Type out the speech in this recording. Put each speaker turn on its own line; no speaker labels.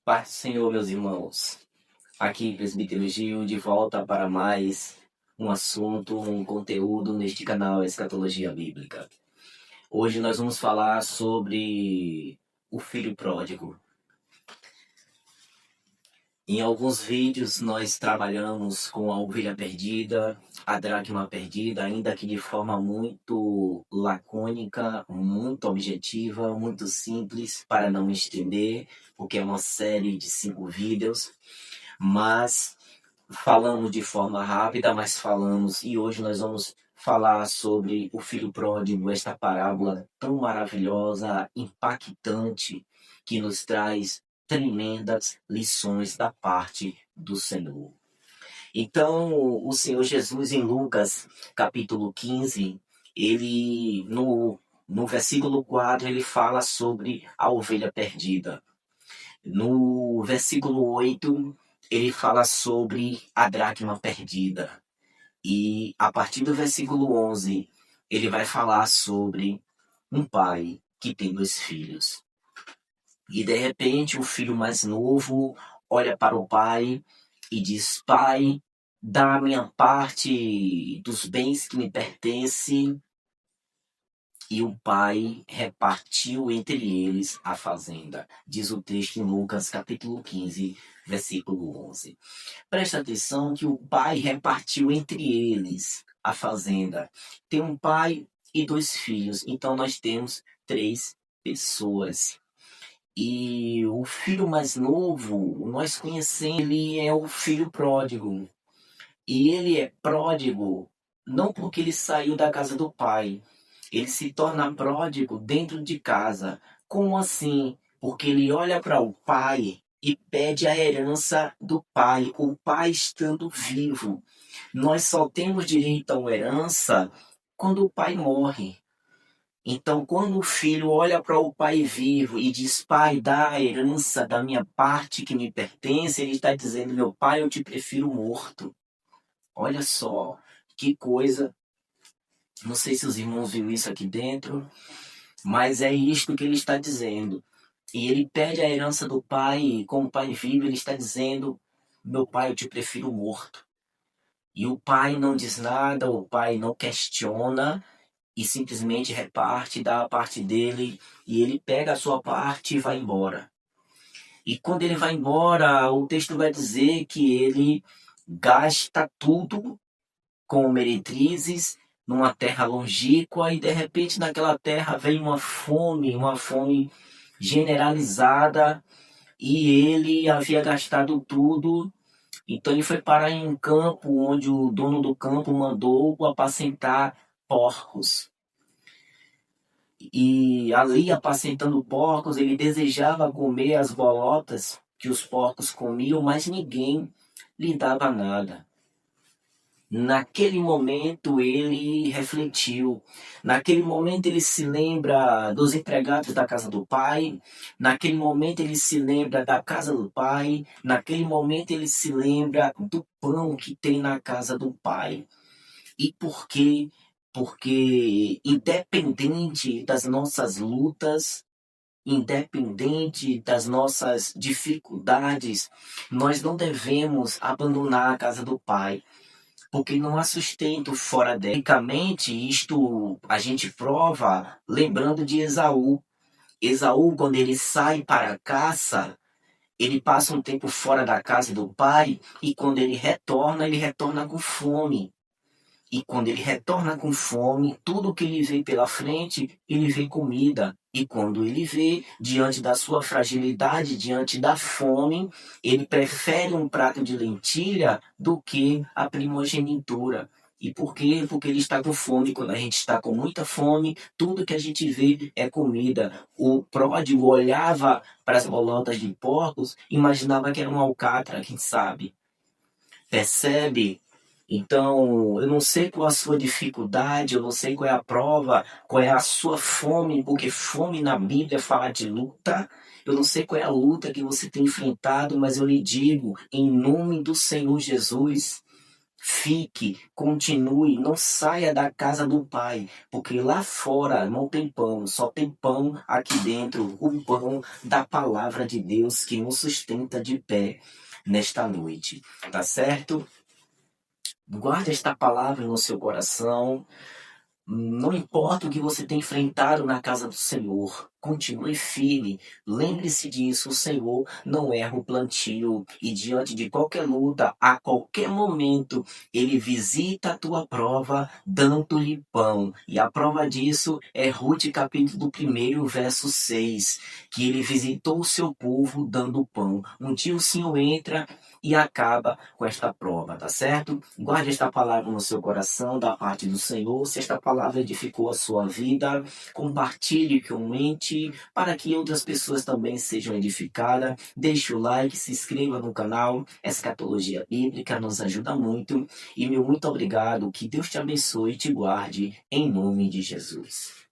Paz do Senhor, meus irmãos. Aqui, Presbítero Gil, de volta para mais um assunto, um conteúdo neste canal Escatologia Bíblica. Hoje nós vamos falar sobre o filho pródigo. Em alguns vídeos nós trabalhamos com a ovelha perdida, a dracma perdida, ainda que de forma muito lacônica, muito objetiva, muito simples, para não estender, porque é uma série de 5 vídeos. Mas falamos de forma rápida, e hoje nós vamos falar sobre o filho pródigo, esta parábola tão maravilhosa, impactante, que nos traz tremendas lições da parte do Senhor. Então, o Senhor Jesus em Lucas, capítulo 15, ele no versículo 4, ele fala sobre a ovelha perdida. No versículo 8, ele fala sobre a dracma perdida. E a partir do versículo 11, ele vai falar sobre um pai que tem 2 filhos. E de repente o filho mais novo olha para o pai e diz: Pai, dá a minha parte dos bens que me pertencem. E o pai repartiu entre eles a fazenda. Diz o texto em Lucas capítulo 15, versículo 11. Presta atenção que o pai repartiu entre eles a fazenda. Tem um pai e 2 filhos. Então nós temos 3 pessoas. E o filho mais novo, nós conhecemos, ele é o filho pródigo. E ele é pródigo não porque ele saiu da casa do pai. Ele se torna pródigo dentro de casa. Como assim? Porque ele olha para o pai e pede a herança do pai, o pai estando vivo. Nós só temos direito a uma herança quando o pai morre. Então, quando o filho olha para o pai vivo e diz: Pai, dá a herança da minha parte que me pertence, ele está dizendo: Meu pai, eu te prefiro morto. Olha só, que coisa. Não sei se os irmãos viram isso aqui dentro, mas é isto que ele está dizendo. E ele pede a herança do pai, e como pai vivo, ele está dizendo: Meu pai, eu te prefiro morto. E o pai não diz nada, o pai não questiona, e simplesmente reparte, dá a parte dele, e ele pega a sua parte e vai embora. E quando ele vai embora, o texto vai dizer que ele gasta tudo com meretrizes, numa terra longínqua, e de repente naquela terra vem uma fome generalizada, e ele havia gastado tudo. Então ele foi parar em um campo onde o dono do campo mandou apacentar porcos. E ali, apacentando porcos, ele desejava comer as bolotas que os porcos comiam, mas ninguém lhe dava nada. Naquele momento ele refletiu, naquele momento ele se lembra dos empregados da casa do pai, naquele momento ele se lembra da casa do pai, naquele momento ele se lembra do pão que tem na casa do pai. E por quê? Porque independente das nossas lutas, independente das nossas dificuldades, nós não devemos abandonar a casa do pai. Porque não há sustento fora dela. Basicamente, isto a gente prova lembrando de Esaú. Esaú, quando ele sai para a caça, ele passa um tempo fora da casa do pai, e quando ele retorna com fome. E quando ele retorna com fome, tudo que ele vê pela frente, ele vê comida. E quando ele vê, diante da sua fragilidade, diante da fome, ele prefere um prato de lentilha do que a primogenitura. E por quê? Porque ele está com fome. Quando a gente está com muita fome, tudo que a gente vê é comida. O pródigo olhava para as bolotas de porcos, imaginava que era um alcatra, quem sabe. Percebe? Então, eu não sei qual a sua dificuldade, eu não sei qual é a prova, qual é a sua fome, porque fome na Bíblia fala de luta. Eu não sei qual é a luta que você tem enfrentado, mas eu lhe digo, em nome do Senhor Jesus, Fique, continue, não saia da casa do Pai, porque lá fora não tem pão, só tem pão aqui dentro, o pão da palavra de Deus que nos sustenta de pé nesta noite, tá certo? Guarde esta palavra no seu coração. Não importa o que você tem enfrentado na casa do Senhor, continue firme. Lembre-se disso, o Senhor não erra o plantio. E diante de qualquer luta, a qualquer momento, Ele visita a tua prova, dando-lhe pão. E a prova disso é Rute capítulo 1, verso 6, que Ele visitou o seu povo dando pão. Um dia o Senhor entra e acaba com esta prova, tá certo? Guarde esta palavra no seu coração, da parte do Senhor. Se esta palavra edificou a sua vida, compartilhe comente para que outras pessoas também sejam edificadas. Deixe o like, se inscreva no canal. Escatologia Bíblica nos ajuda muito. E meu muito obrigado. Que Deus te abençoe e te guarde, em nome de Jesus.